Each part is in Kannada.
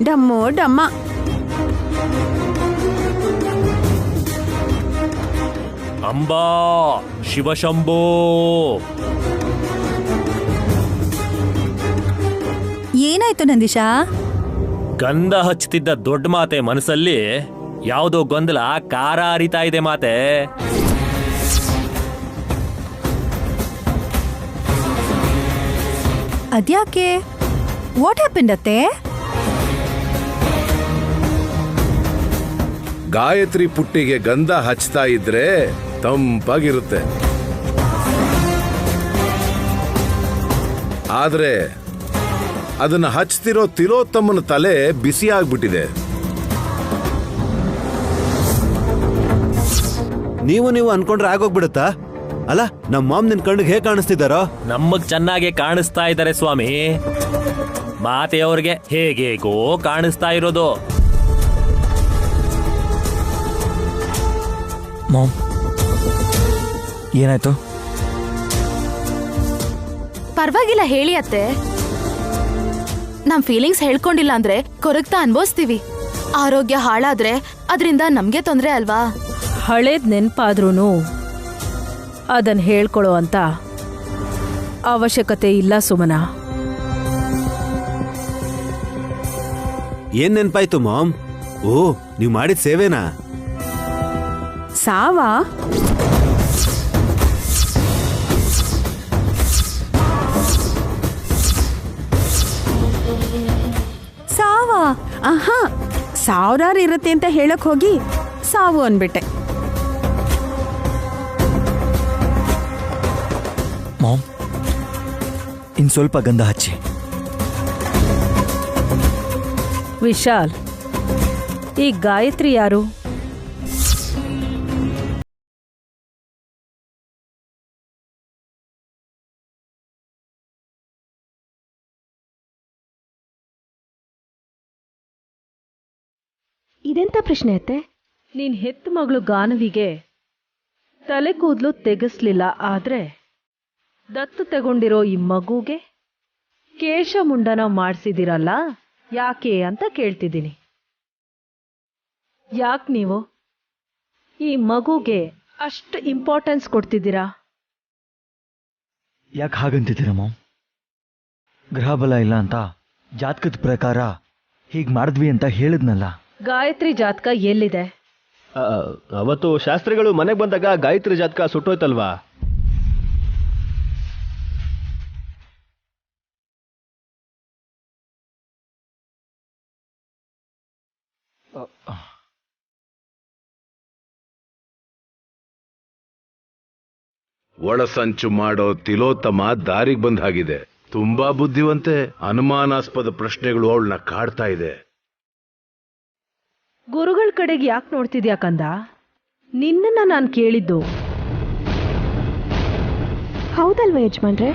ಡಮ್ಮೋ ಡಮ್ಮ. ಅಂಬಾ ಶಿವಶಂಭೋ. ಏನಾಯ್ತು ನಂದೀಶಾ? ಗಂಧ ಹಚ್ಚುತ್ತಿದ್ದ ದೊಡ್ಡ ಮಾತೆ ಮನಸ್ಸಲ್ಲಿ ಯಾವುದೋ ಗೊಂದಲ ಕಾರ ಹರಿತಾ ಇದೆ ಮಾತೆ. ಅದ್ಯಾಕೆ? ವಾಟ್ ಹ್ಯಾಪೆಂಡ್ ಅತ್ತೆ? ಗಾಯತ್ರಿ ಪುಟ್ಟಿಗೆ ಗಂಧ ಹಚ್ತಾ ಇದ್ರೆ ತಂಪಾಗಿರುತ್ತೆ. ಆದ್ರೆ ಅದನ್ನ ಹಚ್ತಿರೋ ತಿಲೋತ್ತಮನ ತಲೆ ಬಿಸಿ ಆಗ್ಬಿಟ್ಟಿದೆ. ನೀವು ಅನ್ಕೊಂಡ್ರೆ ಆಗೋಗ್ಬಿಡುತ್ತಾ? ಅಲ್ಲ, ನಮ್ಮ ಮಾಮ್ ನಿನ್ ಕಣ್ಣಿಗೆ ಹೇಗೆ ಕಾಣಿಸ್ತಿದ್ದಾರೋ? ನಮಗ್ ಚೆನ್ನಾಗಿ ಕಾಣಿಸ್ತಾ ಇದ್ದಾರೆ ಸ್ವಾಮಿ. ಮಾತೆಯವ್ರಿಗೆ ಹೇಗೇಗೋ ಕಾಣಿಸ್ತಾ ಇರೋದು. ಮಾಮ್, ಏನಾಯ್ತು? ಪರವಾಗಿಲ್ಲ ಹೇಳಿ ಅತ್ತೆ. ನಮ್ ಫೀಲಿಂಗ್ಸ್ ಹೇಳ್ಕೊಂಡಿಲ್ಲ ಅಂದ್ರೆ ಕೊರಗ್ತಾ ಅನ್ಭವಿಸ್ತೀವಿ. ಆರೋಗ್ಯ ಹಾಳಾದ್ರೆ ಅದರಿಂದ ನಮ್ಗೆ ತೊಂದ್ರೆ ಅಲ್ವಾ? ಹಳೇದ್ ನೆನ್ಪಾದ್ರೂ ಅದನ್ ಹೇಳ್ಕೊಳ್ಳೋ ಅಂತ ಅವಶ್ಯಕತೆ ಇಲ್ಲ ಸುಮನ. ಏನ್ ನೆನ್ಪಾಯ್ತು ಮಾಮ್? ಓ, ನೀವ್ ಮಾಡಿದ ಸೇವೆನಾ? ಸಾವಾ? ಸಾವಾ? ಆಹಾ, ಸಾವಿರಾರು ಇರುತ್ತೆ ಅಂತ ಹೇಳಕ್ ಹೋಗಿ ಸಾವು ಅನ್ಬಿಟ್ಟೆ. ಮಾಮ್, ಇನ್ ಸ್ವಲ್ಪ ಗಂಧ ಹಚ್ಚಿ. ವಿಶಾಲ್, ಈ ಗಾಯತ್ರಿ ಯಾರು? ಇದೆಂತ ಪ್ರಶ್ನೆ ಅತ್ತೆ? ನೀನ್ ಹೆತ್ತ ಮಗಳು ಗಾನವಿಗೆ ತಲೆ ಕೂದಲು ತೆಗೆಸ್ಲಿಲ್ಲ, ಆದ್ರೆ ದತ್ತು ತಗೊಂಡಿರೋ ಈ ಮಗುಗೆ ಕೇಶ ಮುಂಡನ ಮಾಡಿಸಿದಿರಲ್ಲ, ಯಾಕೆ ಅಂತ ಕೇಳ್ತಿದ್ದೀನಿ. ಯಾಕೆ ನೀವು ಈ ಮಗುಗೆ ಅಷ್ಟು ಇಂಪಾರ್ಟೆನ್ಸ್ ಕೊಡ್ತಿದ್ದೀರಾ? ಯಾಕೆ ಹಾಗಂತಿದ್ದೀರ ಮಾಮ್? ಗ್ರಹಬಲ ಇಲ್ಲ ಅಂತ ಜಾತಕದ ಪ್ರಕಾರ ಹೀಗ್ ಮಾಡಿದ್ವಿ ಅಂತ ಹೇಳಿದ್ನಲ್ಲ. ಗಾಯತ್ರಿ ಜಾತಕ ಎಲ್ಲಿದೆ? ಅವತ್ತು ಶಾಸ್ತ್ರಿಗಳು ಮನೆಗೆ ಬಂದಾಗ ಗಾಯತ್ರಿ ಜಾತಕ ಸುಟ್ಟೋಯ್ತಲ್ವಾ? ಒಳಸಂಚು ಮಾಡೋ ತಿಲೋತ್ತಮ ದಾರಿಗೆ ಬಂದ್ ಹಾಗಿದೆ. ತುಂಬಾ ಬುದ್ಧಿವಂತೆ. ಅನುಮಾನಾಸ್ಪದ ಪ್ರಶ್ನೆಗಳು ಅವಳನ್ನ ಕಾಡ್ತಾ ಇದೆ. ಗುರುಗಳ ಕಡೆಗೆ ಯಾಕೆ ನೋಡ್ತಿದ್ಯಾ ಕಂದ? ನಿನ್ನನ್ನ ನಾನು ಕೇಳಿದ್ದು. ಹೌದಲ್ವಾ ಯಜಮಾನ್ರೆ?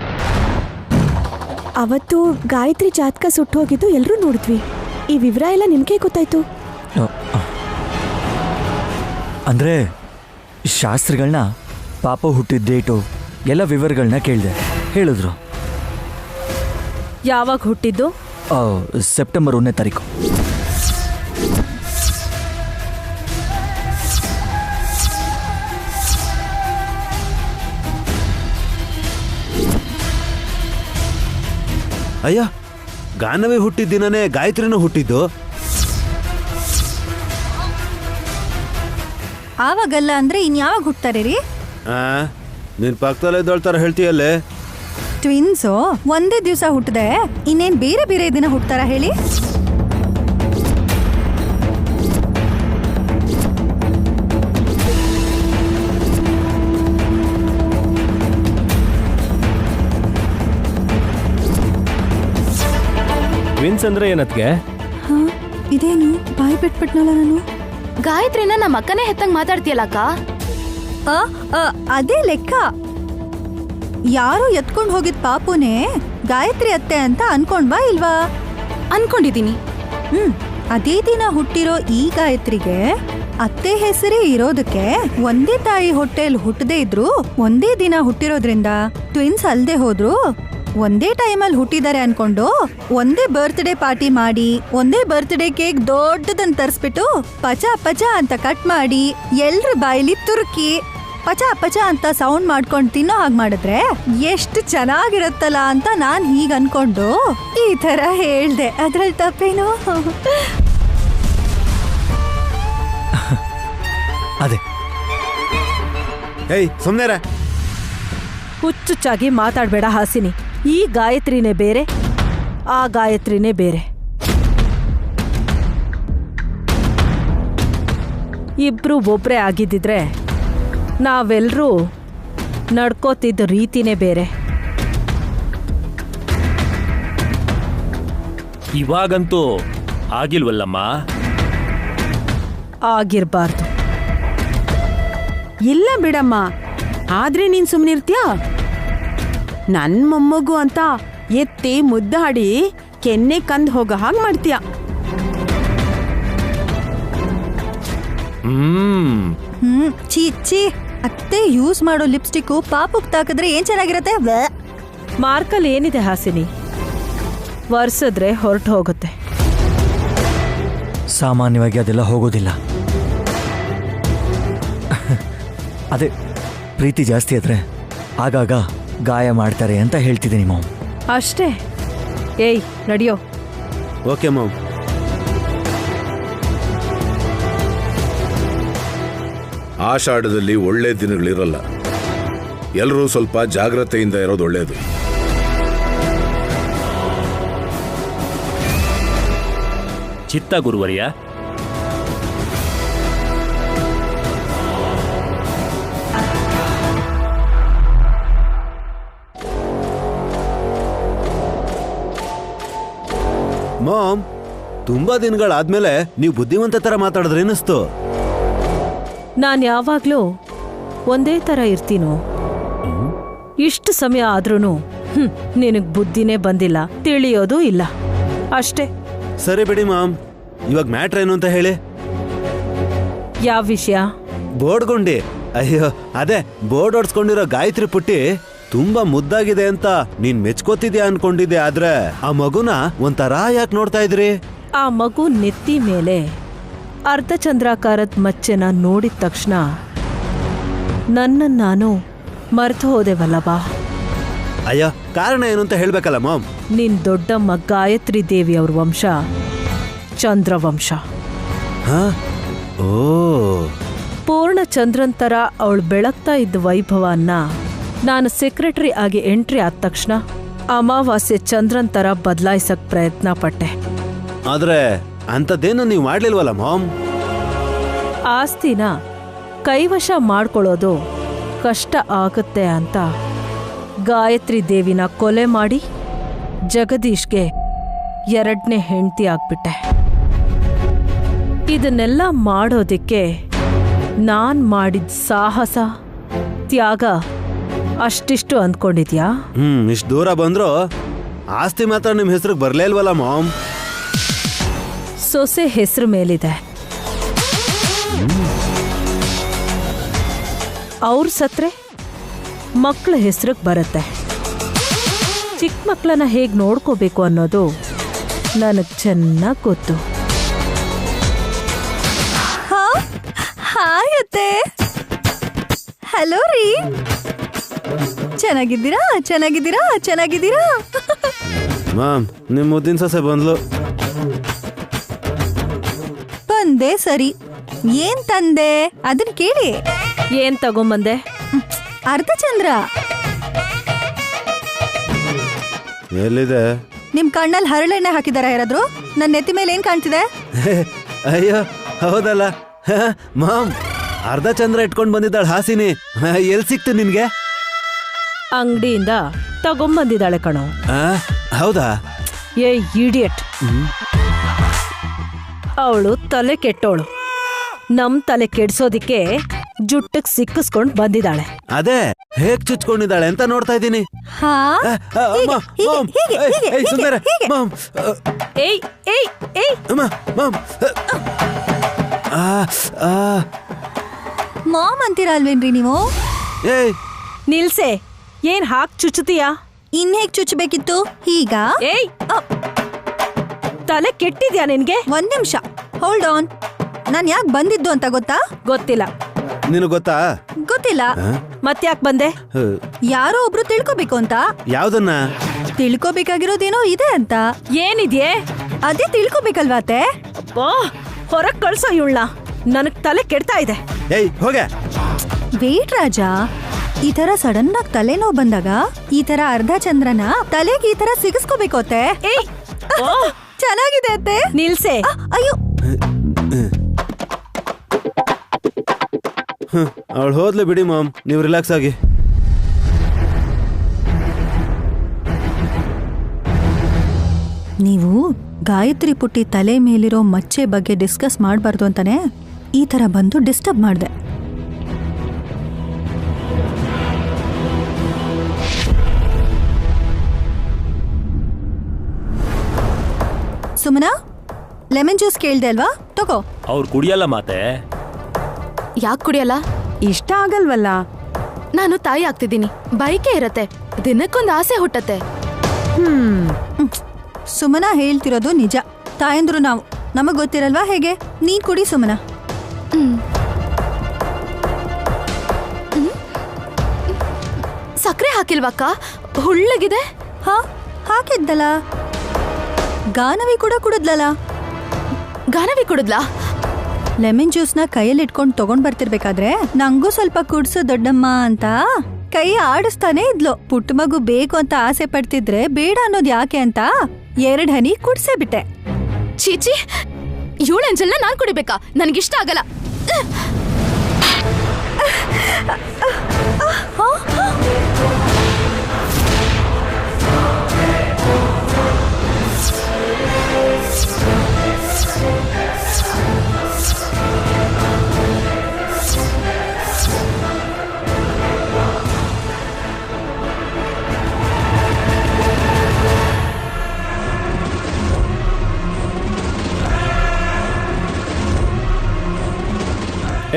ಅವತ್ತು ಗಾಯತ್ರಿ ಜಾತಕ ಸುಟ್ಟು ಹೋಗಿದ್ದು ಎಲ್ಲರೂ ನೋಡಿದ್ವಿ. ಈ ವಿವರ ಎಲ್ಲ ನಿಮ್ಗೆ ಗೊತ್ತಾಯ್ತು? ಅಂದ್ರೆ ಶಾಸ್ತ್ರಿಗಳನ್ನ ಪಾಪ ಹುಟ್ಟಿದ ಡೇಟು ಎಲ್ಲ ವಿವರಗಳನ್ನ ಕೇಳಿದೆ. ಹೇಳಿದ್ರು. ಯಾವಾಗ ಹುಟ್ಟಿದ್ದು? ಸೆಪ್ಟೆಂಬರ್ 1ನೇ ತಾರೀಕು. ಅಯ್ಯ, ಗಾನವೇ ಹುಟ್ಟಿದ ದಿನನೇ ಗಾಯತ್ರಿನೂ ಹುಟ್ಟಿದ್ದು. ಆವಾಗಲ್ಲ ಅಂದ್ರೆ ಇನ್ಯಾವಾಗ ಹುಟ್ತಾರೆ ರೀ? ನಿನ್ ಪಕ್ಕದಲ್ಲೇ ಇದ್ದೋಳ್ತಾರ ಹೇಳ್ತೀಯಲ್ಲೇ. ಟ್ವಿನ್ಸು ಒಂದೇ ದಿವಸ ಹುಟ್ಟದೆ ಇನ್ನೇನ್ ಬೇರೆ ಬೇರೆ ದಿನ ಹುಟ್ತಾರ ಹೇಳಿ? ಟ್ವಿನ್ಸ್ ಅಂದ್ರೆ ಏನತ್ಗೆ? ಇದೇನು ಬಾಯಿ ಬಿಟ್ಬಿಟ್ನಲ್ಲ ನಾನು? ಗಾಯತ್ರಿನ ನಮ್ಮ ಅಕ್ಕನೇ ಹೆತ್ತಂಗ್ ಮಾತಾಡ್ತೀಯಲ್ಲ ಅಕ್ಕ? ಅದೇ ಲೆಕ್ಕ. ಯಾರೋ ಎತ್ಕೊಂಡು ಹೋಗಿದ್ ಪಾಪುನೇ ಗಾಯತ್ರಿ ಅತ್ತೆ ಅಂತ ಅನ್ಕೊಂಡ್ವಾ ಇಲ್ವಾ? ಅನ್ಕೊಂಡಿದೀನಿ. ಅದೇ ದಿನ ಹುಟ್ಟಿರೋ ಈ ಗಾಯತ್ರಿಗೆ ಅತ್ತೆ ಹೆಸರೇ ಇರೋದಕ್ಕೆ ಒಂದೇ ತಾಯಿ ಹೊಟ್ಟೆಲ್ ಹುಟ್ಟದೇ ಇದ್ರು ಒಂದೇ ದಿನ ಹುಟ್ಟಿರೋದ್ರಿಂದ ಟ್ವಿನ್ಸ್ ಅಲ್ದೆ ಹೋದ್ರು ಒಂದೇ ಟೈಮಲ್ಲಿ ಹುಟ್ಟಿದ್ದಾರೆ ಅನ್ಕೊಂಡು ಒಂದೇ ಬರ್ತ್ಡೇ ಪಾರ್ಟಿ ಮಾಡಿ ಒಂದೇ ಬರ್ತ್ಡೇ ಕೇಕ್ ದೊಡ್ಡದನ್ನ ತರಿಸ್ಬಿಟ್ಟು ಪಚ ಪಚ ಅಂತ ಕಟ್ ಮಾಡಿ ಎಲ್ರ ಬಾಯಿಲಿ ತುರುಕಿ ಪಚ ಪಚ ಅಂತ ಸೌಂಡ್ ಮಾಡ್ಕೊಂಡು ತಿನ್ನೋ ಹಾಗೆ ಮಾಡಿದ್ರೆ ಎಷ್ಟು ಚೆನ್ನಾಗಿರತ್ತಲ್ಲ ಅಂತ ನಾನ್ ಹೀಗ್ ಅನ್ಕೊಂಡು ಈ ತರ ಹೇಳ್ದೆ. ಅದ್ರಲ್ಲಿ ತಪ್ಪೇನು? ಅದೇ ಏಯ್ ಸುಮ್ನೆರ. ಹುಚ್ಚುಚ್ಚಾಗಿ ಮಾತಾಡ್ಬೇಡ ಹಾಸಿನಿ. ಈ ಗಾಯತ್ರಿನೇ ಬೇರೆ, ಆ ಗಾಯತ್ರಿನೇ ಬೇರೆ. ಇಬ್ರು ಒಬ್ರೇ ಆಗಿದ್ದಿದ್ರೆ ನಾವೆಲ್ಲರೂ ನಡ್ಕೋತಿದ್ದ ರೀತಿನೇ ಬೇರೆ. ಇವಾಗಂತೂ ಆಗಿಲ್ವಲ್ಲಮ್ಮ. ಆಗಿರ್ಬಾರ್ದು. ಇಲ್ಲ ಬಿಡಮ್ಮ, ಆದ್ರೆ ನೀನ್ ಸುಮ್ನಿರ್ತ್ಯಾ? ನನ್ ಮೊಮ್ಮಗು ಅಂತ ಎತ್ತಿ ಮುದ್ದಾಡಿ ಕೆನ್ನೆ ಕಂದ್ ಹೋಗೋ ಹಾಗೆ ಮಾಡ್ತೀಯ. ಛೀ ಛೀ, ಅತ್ತೆ ಯೂಸ್ ಮಾಡೋ ಲಿಪ್ಸ್ಟಿಕ್ ಪಾಪಕ್ ತಾಕಿದ್ರೆ ಏನ್ ಚೆನ್ನಾಗಿರತ್ತೆ. ಮಾರ್ಕಲ್ ಏನಿದೆ ಹಾಸಿನಿ? ವರ್ಸಿದ್ರೆ ಹೊರಟು ಹೋಗುತ್ತೆ. ಸಾಮಾನ್ಯವಾಗಿ ಅದೆಲ್ಲ ಹೋಗೋದಿಲ್ಲ. ಅದೇ ಪ್ರೀತಿ ಜಾಸ್ತಿ ಆದ್ರೆ ಆಗಾಗ ಗಾಯ ಮಾಡ್ತಾರೆ ಅಂತ ಹೇಳ್ತಿದ್ದೀನಿ ಮಾಮ್. ಅಷ್ಟೇ. ಏಯ್ ನಡಿಯೋ. Okay ma'am. ಆಷಾಢದಲ್ಲಿ ಒಳ್ಳೆ ದಿನಗಳಿರಲ್ಲ. ಎಲ್ಲರೂ ಸ್ವಲ್ಪ ಜಾಗ್ರತೆಯಿಂದ ಇರೋದು ಒಳ್ಳೆಯದು. ಚಿತ್ತ ಗುರುವರ್ಯ. ಮಾಮ್, ತುಂಬಾ ದಿನಗಳಾದ್ಮೇಲೆ ನೀವು ಬುದ್ಧಿವಂತ ತರ ಮಾತಾಡಿದ್ರೆ ಏನಿಸ್ತು? ನಾನು ಯಾವಾಗ್ಲೂ ಒಂದೇ ಥರ ಇರ್ತೀನೋ? ಇಷ್ಟು ಸಮಯ ಆದ್ರೂ ನಿನಗ್ ಬುದ್ಧಿನೇ ಬಂದಿಲ್ಲ, ತಿಳಿಯೋದು ಇಲ್ಲ ಅಷ್ಟೇ. ಸರಿ ಬಿಡಿ ಮಾಮ್, ಇವಾಗ ಮ್ಯಾಟ್ರ್ ಏನು ಅಂತ ಹೇಳಿ. ಯಾವ ವಿಷಯ? ಬೋರ್ಡ್ಗೊಂಡಿ. ಅಯ್ಯೋ ಅದೇ ಬೋರ್ಡ್ ಹೊಡ್ಸ್ಕೊಂಡಿರೋ ಗಾಯತ್ರಿ ಪುಟ್ಟಿ ತುಂಬಾ ಮುದ್ದಾಗಿದೆ ಅಂತ ನೀನ್ ಮೆಚ್ಕೋತಿದ್ಯಾ ಅನ್ಕೊಂಡಿದ್ದೆ. ಆದ್ರೆ ಆ ಮಗುನ ಒಂಥರ ಯಾಕೆ ನೋಡ್ತಾ ಇದ್ರಿ? ಆ ಮಗು ನೆತ್ತಿ ಮೇಲೆ ಅರ್ಧಚಂದ್ರಾಕಾರದ ಮಚ್ಚೆನ ನೋಡಿದ ತಕ್ಷಣ ನನ್ನನ್ನು ನಾನು ಮರ್ತು ಹೋದೆವಲ್ಲವಾ. ಅಯ್ಯೋ ಕಾರಣ ಏನು ಅಂತ ಹೇಳ್ಬೇಕಲ್ಲ ಮಾಮ್. ನಿನ್ ದೊಡ್ಡಮ್ಮ ಗಾಯತ್ರಿ ದೇವಿ ಅವ್ರ ವಂಶ ಚಂದ್ರವಂಶ. ಹಾ? ಓ, ಪೂರ್ಣ ಚಂದ್ರನ್ ತರ ಅವಳು ಬೆಳಗ್ತಾ ಇದ್ದ ವೈಭವನ್ನ ನಾನು ಸೆಕ್ರೆಟರಿ ಆಗಿ ಎಂಟ್ರಿ ಆದ ತಕ್ಷಣ ಅಮಾವಾಸ್ಯೆ ಚಂದ್ರನ್ ತರ ಬದಲಾಯಿಸಕ್ ಪ್ರಯತ್ನ ಪಟ್ಟೆ. ಆದ್ರೆ ಅಂಥದ್ದೇನು ನೀವು ಮಾಡ್ಲಿಲ್ವಲ್ಲ ಮಾಮ್. ಆಸ್ತಿನ ಕೈವಶ ಮಾಡ್ಕೊಳ್ಳೋದು ಕಷ್ಟ ಆಗುತ್ತೆ ಅಂತ ಗಾಯತ್ರಿ ದೇವಿನ ಕೊಲೆ ಮಾಡಿ ಜಗದೀಶ್ಗೆ 2ನೇ ಹೆಂಡತಿ ಆಗ್ಬಿಟ್ಟೆ. ಇದನ್ನೆಲ್ಲ ಮಾಡೋದಿಕ್ಕೆ ನಾನ್ ಮಾಡಿದ ಸಾಹಸ ತ್ಯಾಗ ಅಷ್ಟಿಷ್ಟು ಅಂದ್ಕೊಂಡಿದ್ಯಾ? ಇಷ್ಟು ದೂರ ಬಂದ್ರು ಆಸ್ತಿ ಮಾತ್ರ ನಿಮ್ ಹೆಸರಿಗೆ ಬರ್ಲೇ ಇಲ್ವಲ್ಲ ಮಾಮ್. ಸೊಸೆ ಹೆಸರು ಮೇಲಿದೆ. ಅವ್ರ ಸತ್ರೆ ಮಕ್ಕಳ ಹೆಸರಿಗೆ ಬರುತ್ತೆ. ಚಿಕ್ಕ ಮಕ್ಕಳನ್ನ ಹೇಗೆ ನೋಡ್ಕೋಬೇಕು ಅನ್ನೋದು ನನಗೆ ಚೆನ್ನಾಗಿ ಗೊತ್ತು. ಹಾಯ್ ಅತ್ತೆ. ಹಲೋ ರೀ. ಚೆನ್ನಾಗಿದ್ದೀರಾ? ಚೆನ್ನಾಗಿದ್ದೀರಾ? ಚೆನ್ನಾಗಿದ್ದೀರಾ? ಮಾಮ್, ನಿಮ್ ಮುದ್ದಿನ ಸೊಸೆ ಬಂದ್ಲು. ಬಂದೆ ಸರಿ. ಏನ್ ತಂದೆ ಅದನ್ನ ಕೇಳಿ. ಏನ್ ತಗೊಂಬಂದೆ? ಅರ್ಧಚಂದ್ರ. ಎಲ್ಲಿದೆ? ನಿಮ್ ಕಣ್ಣಲ್ಲಿ ಹರಳೆಣ್ಣೆ ಹಾಕಿದಾರ ಯಾರಾದ್ರು? ನನ್ನ ನೆತ್ತಿ ಮೇಲೆ ಏನ್ ಕಾಣ್ತಿದೆ? ಅಯ್ಯೋ ಹೌದಲ್ಲ ಮಾಮ್, ಅರ್ಧಚಂದ್ರ ಇಟ್ಕೊಂಡ್ ಬಂದಿದ್ದಾಳ ಹಾಸಿನಿ. ಎಲ್ ಸಿಕ್ತು ನಿನ್ಗೆ? ಅಂಗಡಿಯಿಂದ ತಗೊಂಬಂದಿದ್ದಾಳೆ ಕಣೋ. ಹೌದಾ? ಏ ಇಡಿಯಟ್. ಅವಳು ತಲೆ ಕೆಟ್ಟೋಳು. ನಮ್ ತಲೆ ಕೆಡ್ಸೋದಿಕ್ಕೆ ಜುಟ್ಟಕ್ ಸಿಕ್ಕಿಸ್ಕೊಂಡ್ ಬಂದಿದ್ದಾಳೆ. ಅದೇ ಹೇಗ್ ಚುಚ್ಕೊಂಡಿದ್ದಾಳೆ ಅಂತ ನೋಡ್ತಾ ಇದ್ದೀನಿ. ಹಾ, ಏಯ್ ಏಯ್ ಏಯ್ ಮಾಮ್ ಅಂತೀರಾ ಅಲ್ವೇನ್ರಿ ನೀವು? ಏಯ್ ನಿಲ್ಸೆ. ಏನ್ ಹಾಕ್ ಚುಚ್ಚುತ್ತೀಯಾ? ಇನ್ ಹೇಗ್ ಚುಚ್ಚಬೇಕಿತ್ತು? ಈಗ ಏಯ್ ತಲೆ ಕೆಟ್ಟಿದ್ಯಾ ನಿನ್ಗೆ? ಒಂದ್ ನಿಮಿಷ ಹೋಲ್ಡ್ ಆನ್. ನಾನ್ ಯಾಕೆ ಬಂದಿದ್ದು ಅಂತ ಗೊತ್ತಾ? ಗೊತ್ತಿಲ್ಲ. ನಿನಗ್ ಗೊತ್ತಾ? ಗೊತ್ತಿಲ್ಲ. ಮತ್ತ್ಯಾಕ್ ಬಂದೆ? ಯಾರೋ ಒಬ್ರು ತಿಳ್ಕೊಬೇಕು ಅಂತ. ಯಾವ್ದನ್ನ? ತಿಳ್ಕೊಬೇಕಾಗಿರೋದೇನೋ ಇದೆ ಅಂತ. ಏನಿದ್ಯೆ? ಅದೇ ತಿಳ್ಕೊಬೇಕಲ್ವಾ ಅತ್ತೆ? ಹೊರಗ್ ಕಳ್ಸೋ ಇವಳನ್ನ, ನನಗ್ ತಲೆ ಕೆಡ್ತಾ ಇದೆ. ಏಯ್ ಹೋಗೆ. ವೇಟ್ ರಾಜ, ಈ ತರ ಸಡನ್ ಆಗಿ ತಲೆನೋವು ಬಂದಾಗ ಈ ತರ ಅರ್ಧ ಚಂದ್ರನ ತಲೆಗೆ ಈ ತರ ಸಿಗಿಸ್ಕೋಬೇಕು ಅತ್ತೆ. ಏಯ್ ಚೆನ್ನಾಗಿದೆ ಅತ್ತೆ. ನಿಲ್ಸೆ. ಅಯ್ಯೋ, ಅವಳು ಹೋದ್ಲು ಬಿಡಿ ಮಾಮ್, ನೀವು ರಿಲ್ಯಾಕ್ಸ್ ಆಗಿ. ನೀವು ಗಾಯತ್ರಿ ಪುಟ್ಟಿ ತಲೆ ಮೇಲಿರೋ ಮಚ್ಚೆ ಬಗ್ಗೆ ಡಿಸ್ಕಸ್ ಮಾಡಬಾರ್ದು ಅಂತಾನೆ ಈ ತರ ಬಂದು ಡಿಸ್ಟರ್ಬ್ ಮಾಡಿದೆ. ಸುಮನಾ, ಲೆಮನ್ ಜ್ಯೂಸ್ ಕೇಳ್ದೆ ಅಲ್ವಾ? ತಗೋ. ಅವ್ರು ಕುಡಿಯಲ್ಲ ಮಾತೆ. ಯಾಕೆ ಕುಡಿಯಲ್ಲ? ಇಷ್ಟ ಆಗಲ್ವಲ್ಲ. ನಾನು ತಾಯಿ ಆಗ್ತಿದ್ದೀನಿ, ಬೈಕೆ ಇರತ್ತೆ, ದಿನಕ್ಕೊಂದು ಆಸೆ ಹುಟ್ಟತ್ತೆ. ಸುಮನಾ ಹೇಳ್ತಿರೋದು ನಿಜ. ತಾಯಂದ್ರು ನಾವು, ನಮಗ್ ಗೊತ್ತಿರಲ್ವಾ ಹೇಗೆ? ನೀನ್ ಕುಡಿ ಸುಮನಾ. ಸಕ್ಕರೆ ಹಾಕಿಲ್ವಕ್ಕ? ಹುಳ್ಳಗಿದೆ. ಹಾ, ಹಾಕಿದ್ದಲ್ಲ. ಗಾನವಿ ಕೂಡ ಕುಡಿದ್ಲಲ್ಲ. ಗಾನವಿ ಕುಡಿದ್ಲಾ? ಲೆಮನ್ ಜ್ಯೂಸ್ನ ಕೈಯಲ್ಲಿ ಇಟ್ಕೊಂಡು ತಗೊಂಡ್ ಬರ್ತಿರ್ಬೇಕಾದ್ರೆ ನಂಗೂ ಸ್ವಲ್ಪ ಕುಡ್ಸು ದೊಡ್ಡಮ್ಮ ಅಂತ ಕೈ ಆಡಿಸ್ತಾನೆ ಇದ್ಲು. ಪುಟ್ಟ ಮಗು ಬೇಕು ಅಂತ ಆಸೆ ಪಡ್ತಿದ್ರೆ ಬೇಡ ಅನ್ನೋದು ಯಾಕೆ ಅಂತ 2 ಹನಿ ಕುಡ್ಸೇ ಬಿಟ್ಟೆ. ಚೀಚಿ, ಇವಳೆಂಜಲ್ನ ನಾನ್ ಕುಡಿಬೇಕಾ? ನನ್ಗಿಷ್ಟ ಆಗಲ್ಲ.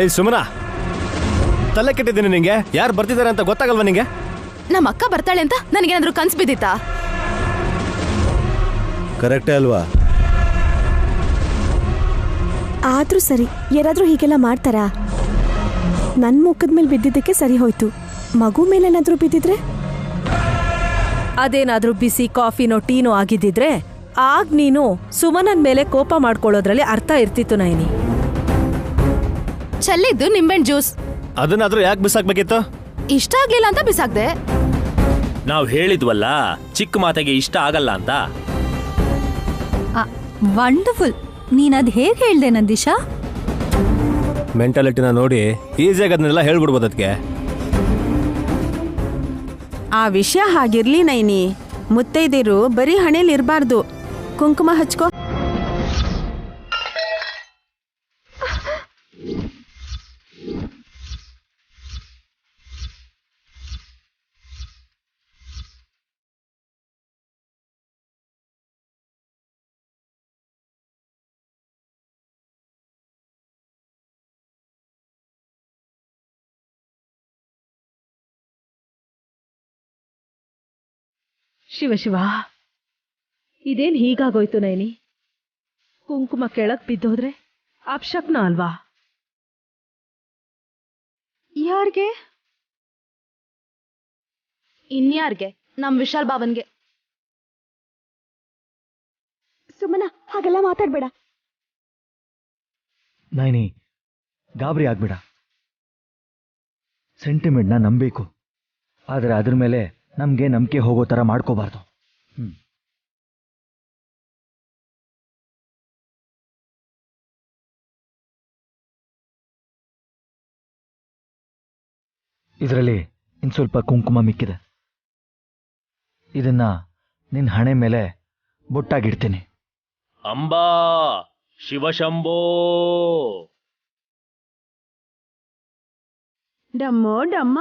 ಏಯ್ ಸುಮನಾ, ತಲೆ ಕೆಟ್ಟಿದ್ದೀನಿ ನಿಂಗೆ. ಯಾರು ಬರ್ತಿದ್ದಾರೆ ಅಂತ ಗೊತ್ತಾಗಲ್ವಾ ನಿಂಗೆ? ನಮ್ಮ ಅಕ್ಕ ಬರ್ತಾಳೆ ಅಂತ ನನಗೇನಾದ್ರೂ ಕನ್ಸು ಬಿದ್ದಿತ್ತಾ? ಕರೆಕ್ಟೇ ಅಲ್ವಾ? ಆದ್ರೂ ಸರಿ, ಯಾರಾದ್ರೂ ಹೀಗೆಲ್ಲ ಮಾಡ್ತಾರಾ? ನನ್ನ ಮುಖದ ಮೇಲೆ ಬಿದ್ದಿದ್ದಕ್ಕೆ ಸರಿ ಹೋಯ್ತು. ಮಗು ಮೇಲೇನಾದ್ರೂ ಬಿದ್ದಿದ್ರೆ? ಅದೇನಾದ್ರೂ ಬಿಸಿ ಕಾಫಿನೋ ಟೀನೋ ಆಗಿದ್ದಿದ್ರೆ ಆಗ ನೀನು ಸುಮನನ್ ಮೇಲೆ ಕೋಪ ಮಾಡ್ಕೊಳ್ಳೋದ್ರಲ್ಲಿ ಅರ್ಥ ಇರ್ತಿತ್ತು ನೈನಿ. ಚೆಲ್ಲಿದ್ದು ನಿಂಬೆಹಣ್ಣು ಜ್ಯೂಸ್, ಅದನ್ನಾದ್ರೂ ಯಾಕೆ ಬಿಸಾಕ್ಬೇಕಿತ್ತು? ಇಷ್ಟ ಆಗ್ಲಿಲ್ಲ ಅಂತ ಬಿಸಾಕ್ದೆ. ನಾವ್ ಹೇಳಿದ್ವಲ್ಲ ಚಿಕ್ಕ ಮಾತೆಗೆ ಇಷ್ಟ ಆಗಲ್ಲ ಅಂತ. ವಂಡರ್ಫುಲ್. ನೀನ್ ಅದ್ ಹೇಗ್ ಹೇಳ್ದೆ ನಂದಿಶಾ? ಮೆಂಟಾಲಿಟಿನ ನೋಡಿ ಈಸಿಯಾಗಿ ಅದನ್ನೆಲ್ಲ ಹೇಳ್ಬಿಡ್ಬೋದು. ಅದಕ್ಕೆ ಆ ವಿಷಯ ಹಾಗಿರ್ಲಿ ನೈನಿ. ಮುತ್ತೈದಿರು ಬರೀ ಹಣೆಯಲ್ಲಿ ಇರಬಾರ್ದು. ಕುಂಕುಮ ಹಚ್ಕೋ. ಶಿವ ಶಿವ, ಇದೇನ್ ಹೀಗಾಗೋಯ್ತು ನೈನಿ? ಕುಂಕುಮ ಕೆಳಗ್ ಬಿದ್ದೋದ್ರೆ ಅಪಶಕ್ನ ಅಲ್ವಾ? ಯಾರ್ಗೆ? ಇನ್ಯಾರ್ಗೆ? ನಮ್ ವಿಶಾಲ್ ಬಾವನ್ಗೆ. ಸುಮನ, ಹಾಗೆಲ್ಲ ಮಾತಾಡ್ಬೇಡ. ನೈನಿ, ಗಾಬರಿ ಆಗ್ಬೇಡ. ಸೆಂಟಿಮೆಂಟ್ನ ನಂಬೇಕು, ಆದರೆ ಅದ್ರ ಮೇಲೆ ನಮ್ಗೆ ನಂಬಿಕೆ ಹೋಗೋ ಥರ ಮಾಡ್ಕೋಬಾರ್ದು. ಇದರಲ್ಲಿ ಇನ್ ಸ್ವಲ್ಪ ಕುಂಕುಮ ಮಿಕ್ಕಿದೆ. ಇದನ್ನ ನಿನ್ನ ಹಣೆ ಮೇಲೆ ಬೊಟ್ಟಾಗಿಡ್ತೀನಿ. ಅಂಬಾ ಶಿವಶಂಭೋ. ಡಮ್ಮೋ ಡಮ್ಮ.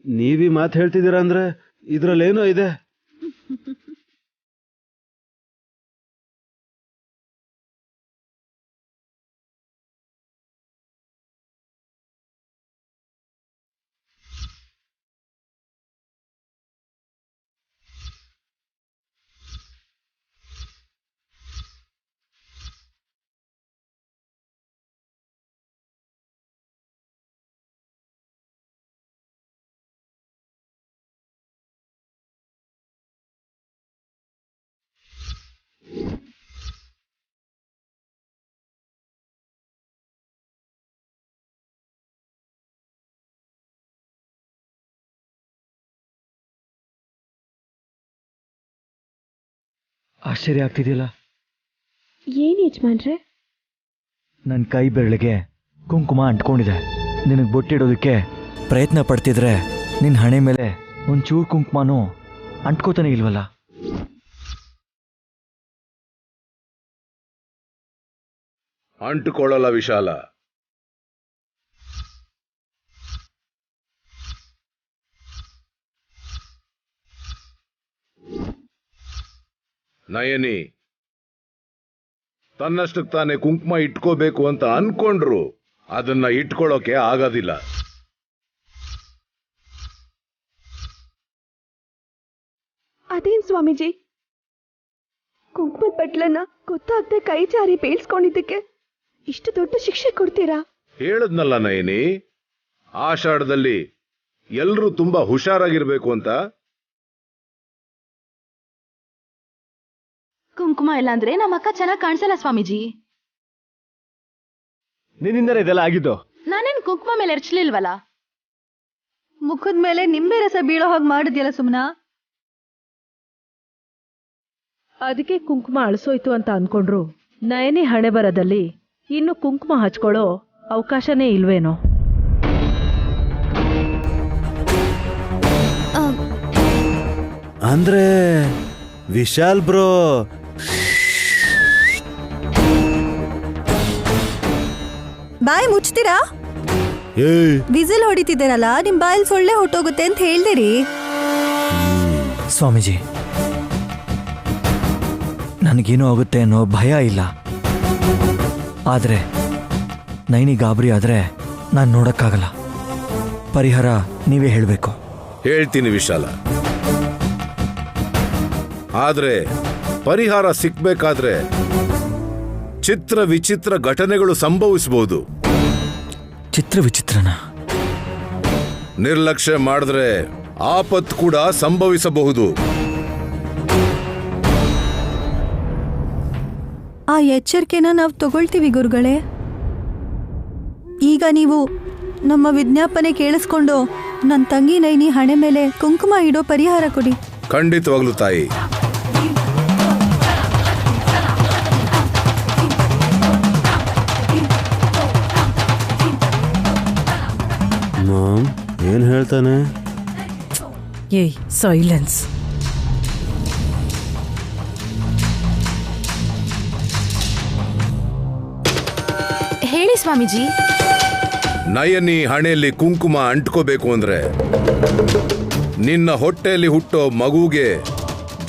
ನೀವೀ ಮಾತು ಹೇಳ್ತಿದ್ದೀರಾ ಅಂದ್ರೆ ಇದ್ರಲ್ಲೇನೋ ಇದೆ. ಆಶ್ಚರ್ಯ ಆಗ್ತಿದೆಯಲ್ಲ. ಏನು ಯಜಮಾನ್ರೆ? ನನ್ನ ಕೈ ಬೆರಳಿಗೆ ಕುಂಕುಮ ಅಂಟ್ಕೊಂಡಿದೆ. ನಿನಗೆ ಬೊಟ್ಟಿಡೋದಕ್ಕೆ ಪ್ರಯತ್ನ ಪಡ್ತಿದ್ರೆ ನಿನ್ನ ಹಣೆ ಮೇಲೆ ಒಂಚೂರು ಕುಂಕುಮನೂ ಅಂಟ್ಕೋತಾನೆ ಇಲ್ವಲ್ಲ? ಅಂಟುಕೊಳ್ಳಲ್ಲ ವಿಶಾಲ. ನಯನಿ ತನ್ನಷ್ಟಕ್ಕೆ ತಾನೇ ಕುಂಕುಮ ಇಟ್ಕೋಬೇಕು ಅಂತ ಅನ್ಕೊಂಡ್ರು ಅದನ್ನ ಇಟ್ಕೊಳ್ಳೋಕೆ ಆಗೋದಿಲ್ಲ. ಅದೇನ್ ಸ್ವಾಮೀಜಿ, ಕುಂಕುಮದ ಬಟ್ಲನ್ನ ಗೊತ್ತಾಗದೆ ಕೈ ಜಾರಿ ಬೀಳ್ಸ್ಕೊಂಡಿದ್ದಕ್ಕೆ ಇಷ್ಟು ದೊಡ್ಡ ಶಿಕ್ಷೆ ಕೊಡ್ತೀರಾ? ಹೇಳದ್ನಲ್ಲ ನಯನಿ, ಆಷಾಢದಲ್ಲಿ ಎಲ್ರೂ ತುಂಬಾ ಹುಷಾರಾಗಿರ್ಬೇಕು ಅಂತ. ಕುಂಕುಮ ಇಲ್ಲ ಅಂದ್ರೆ ನಮ್ಮ ಅಕ್ಕ ಚೆನ್ನಾಗಿ ಕಾಣಿಸಲ್ಲ ಸ್ವಾಮೀಜಿ. ನಿನ್ನಿಂದಲೇ ಇದೆಲ್ಲ ಆಗಿದ್ದು. ನಾನೇನ್ ಕುಂಕುಮ ಮೇಲೆ ಎರಚಲಿಲ್ವಲ್ಲ. ಮುಖದ ಮೇಲೆ ನಿಂಬೆ ರಸ ಬೀಳೋ ಹಾಗೆ ಮಾಡಿದ್ಯಲ್ಲ ಸುಮ್ನಾ. ಅದಕ್ಕೆ ಕುಂಕುಮ ಅಳಿಸೋಯ್ತು ಅಂತ ಅನ್ಕೊಂಡ್ರು ನಯನಿ ಹಣೆ ಬರದಲ್ಲಿ ಇನ್ನು ಕುಂಕುಮ ಹಚ್ಕೊಳ್ಳೋ ಅವಕಾಶನೇ ಇಲ್ವೇನೋ. ಅಂದ್ರೆ ವಿಶಾಲ್ ಬ್ರೋ ಬಾಯಿ ಮುಚ್ತೀರಾ? ವಿಸಿಲ್ ಹೊಡಿತಿದ್ದೀರಲ್ಲ, ನಿಮ್ ಬಾಯಲ್ಲಿ ಸೊಳ್ಳೆ ಹೊಟ್ಟೋಗುತ್ತೆ ಅಂತ ಹೇಳ್ದಿರಿ. ಸ್ವಾಮೀಜಿ, ನನಗೇನೋ ಆಗುತ್ತೆ ಅನ್ನೋ ಭಯ ಇಲ್ಲ. ಆದ್ರೆ ನೈನಿ ಗಾಬರಿ ಆದ್ರೆ ನಾನು ನೋಡಕ್ಕಾಗಲ್ಲ. ಪರಿಹಾರ ನೀವೇ ಹೇಳಬೇಕು. ಹೇಳ್ತೀನಿ ವಿಶಾಲ, ಆದ್ರೆ ಪರಿಹಾರ ಸಿಕ್ಬೇಕಾದ್ರೆ ಚಿತ್ರ ವಿಚಿತ್ರ ಘಟನೆಗಳು ಸಂಭವಿಸಬಹುದು. ಚಿತ್ರ ವಿಚಿತ್ರನ ನಿರ್ಲಕ್ಷ್ಯ ಮಾಡಿದ್ರೆ ಆಪತ್ತು ಕೂಡ ಸಂಭವಿಸಬಹುದು. ಆ ಎಚ್ಚರಿಕೆನ ನಾವು ತಗೊಳ್ತೀವಿ ಗುರುಗಳೇ. ಈಗ ನೀವು ನಮ್ಮ ವಿಜ್ಞಾಪನೆ ಕೇಳಿಸ್ಕೊಂಡು ನನ್ನ ತಂಗಿ ನೈನಿ ಹಣೆ ಮೇಲೆ ಕುಂಕುಮ ಇಡೋ ಪರಿಹಾರ ಕೊಡಿ. ಖಂಡಿತವಾಗ್ಲು ತಾಯಿ. ಮಾಮ್ ಏನ್ ಹೇಳ್ತಾನೆ? ಏಯ್ ಸೈಲೆನ್ಸ್. ಹೇಳಿ ಸ್ವಾಮೀಜಿ. ನಯನಿ ಹಣೆಯಲ್ಲಿ ಕುಂಕುಮ ಅಂಟ್ಕೋಬೇಕು ಅಂದ್ರೆ ನಿನ್ನ ಹೊಟ್ಟೆಯಲ್ಲಿ ಹುಟ್ಟೋ ಮಗುಗೆ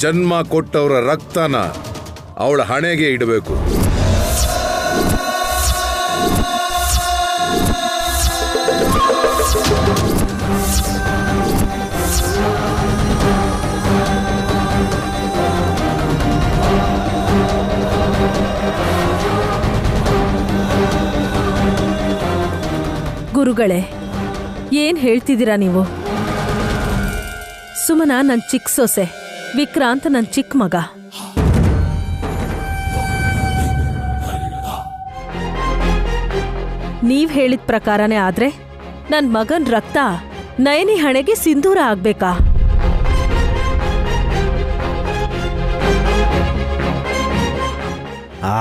ಜನ್ಮ ಕೊಟ್ಟವರ ರಕ್ತನ ಅವಳ ಹಣೆಗೆ ಇಡಬೇಕು. ಗುರುಗಳೇ, ಏನ್ ಹೇಳ್ತಿದ್ದೀರಾ ನೀವು? ಸುಮನ ನನ್ ಚಿಕ್ಕ ಸೊಸೆ, ವಿಕ್ರಾಂತ್ ನನ್ ಚಿಕ್ಕ ಮಗ. ನೀವ್ ಹೇಳಿದ ಪ್ರಕಾರನೇ ಆದ್ರೆ ನನ್ ಮಗನ್ ರಕ್ತ ನಯನಿ ಹಣೆಗೆ ಸಿಂಧೂರ ಆಗ್ಬೇಕಾ?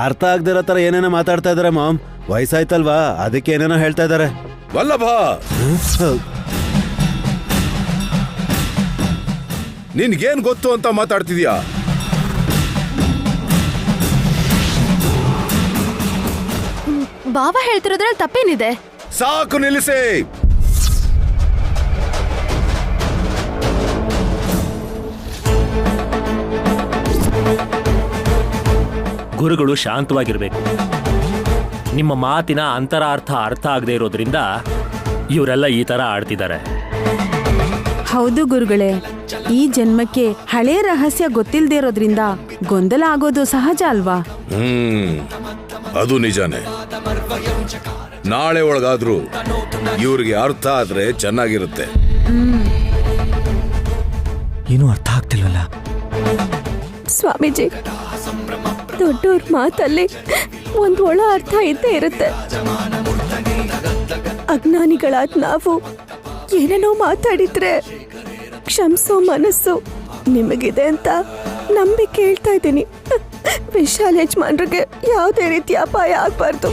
ಅರ್ಥ ಆಗದಿರೋ ತರ ಏನೇನೋ ಮಾತಾಡ್ತಾ ಇದಾರೆ ಮಾಮ್. ವಯಸ್ಸಾಯ್ತಲ್ವಾ, ಅದಕ್ಕೆ ಏನೇನೋ ಹೇಳ್ತಾ ಇದಾರೆ. ವಲ್ಲಭ, ನಿನ್ಗೇನ್ ಗೊತ್ತು ಅಂತ ಮಾತಾಡ್ತಿದ್ಯಾ? ಬಾಬಾ ಹೇಳ್ತಿರೋದ್ರಲ್ಲಿ ತಪ್ಪೇನಿದೆ? ಸಾಕು, ನಿಲ್ಲಿಸಿ. ಗುರುಗಳು ಶಾಂತವಾಗಿರ್ಬೇಕು. ನಿಮ್ಮ ಮಾತಿನ ಅಂತರಾರ್ಥ ಅರ್ಥ ಆಗದೆ ಇರೋದ್ರಿಂದ ಇವರೆಲ್ಲ ಈ ತರ ಆಡ್ತಿದ್ದಾರೆ. ಹೌದು ಗುರುಗಳೇ, ಈ ಜನ್ಮಕ್ಕೆ ಹಳೆ ರಹಸ್ಯ ಗೊತ್ತಿಲ್ಲದೆ ಇರೋದ್ರಿಂದ ಗೊಂದಲ ಆಗೋದು ಸಹಜ ಅಲ್ವಾ? ಅದು ನಿಜಾನೇ. ನಾಳೆ ಒಳಗಾದ್ರೂ ಇವ್ರಿಗೆ ಅರ್ಥ ಆದ್ರೆ ಚೆನ್ನಾಗಿರುತ್ತೆ. ಏನೂ ಅರ್ಥ ಆಗ್ತಿಲ್ವಲ್ಲ ಸ್ವಾಮೀಜಿ. ದೊಡ್ಡವ್ರ ಮಾತಲ್ಲಿ ಒಂದು ಒಳ ಅರ್ಥ ಇದ್ದೇ ಇರುತ್ತೆ. ಅಜ್ಞಾನಿಗಳಾದ ನಾವು ಏನೇನೋ ಮಾತಾಡಿದ್ರೆ ಕ್ಷಮಿಸೋ ಮನಸ್ಸು ನಿಮಗಿದೆ ಅಂತ ನಂಬಿಕೆ ಹೇಳ್ತಾ ಇದ್ದೀನಿ. ವಿಶಾಲ್ ಯಜಮಾನ್ರಿಗೆ ಯಾವುದೇ ರೀತಿ ಅಪಾಯ ಆಗ್ಬಾರ್ದು.